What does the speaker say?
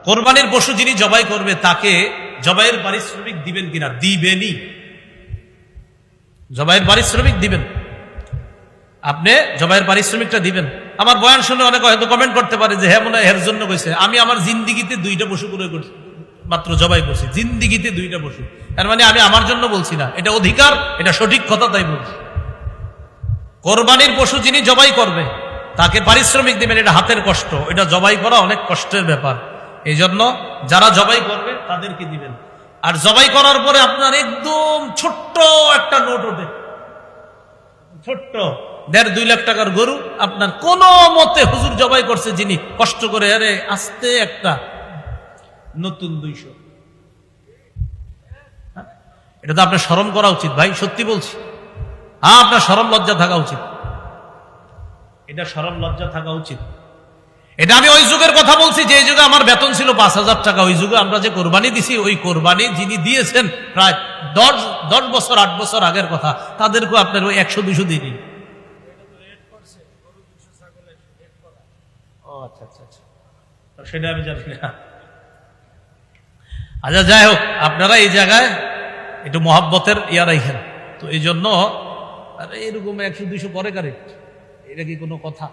কোরবানির পশু যিনি জবাই করবে তাকে জবাইয়ের পারিশ্রমিক দিবেন কিনা? দিবেনই। জবাইয়ের পারিশ্রমিক দিবেন, আপনি জবাইয়ের পারিশ্রমিকটা দিবেন। আমার বয়ান শুনে অনেকে হয়তো কমেন্ট করতে পারে যে হ্যাঁ মনে হয় এর জন্য কইছে। আমি আমার জিন্দিগিতে 2টা পশু করে করছি, মাত্র জবাই করছি জিন্দিগিতে 2টা পশু। তার মানে আমি আমার জন্য বলছি না, এটা অধিকার, এটা সঠিক কথা, তাই বলছি। কোরবানির পশু যিনি জবাই করবে তাকে পারিশ্রমিক দিবেন, এটা হাতের কষ্ট, এটা জবাই করা অনেক কষ্টের ব্যাপার। এই জন্য যারা জবাই করবে তাদেরকে দিবেন। আর জবাই করার পরে আপনার একদম ছোট্ট একটা নোট ওঠে, ছোট্ট 1.5-2 লাখ টাকার গরু আপনার কোন মতে হুজুর জবাই করছে যিনি, কষ্ট করে, আরে আস্তে একটা নতুন 200। এটা তো আপনার শরম করা উচিত ভাই, সত্যি বলছি। হ্যাঁ, আপনার শরম লজ্জা থাকা উচিত, এটা শরম লজ্জা থাকা উচিত। এটা আমি ওই যুগের কথা বলছি যে যুগে আমার বেতন ছিল 5,000 টাকা। ওই যুগে আমরা যে কোরবানি দিছি, ওই কোরবানি যিনি দিয়েছেন প্রায় 10 বছর 8 বছর আগের কথা, তাদেরকে আপনার ওই 100-200 দিনই। আচ্ছা আচ্ছা আচ্ছা, সেটা আমি জানি না। আচ্ছা, যাই হোক, আপনারা এই জায়গায় একটু মহাব্বতের ইয়া রাখেন। তো এই জন্য এরকম 100-200 পরে কারে, এটা কি কোনো কথা?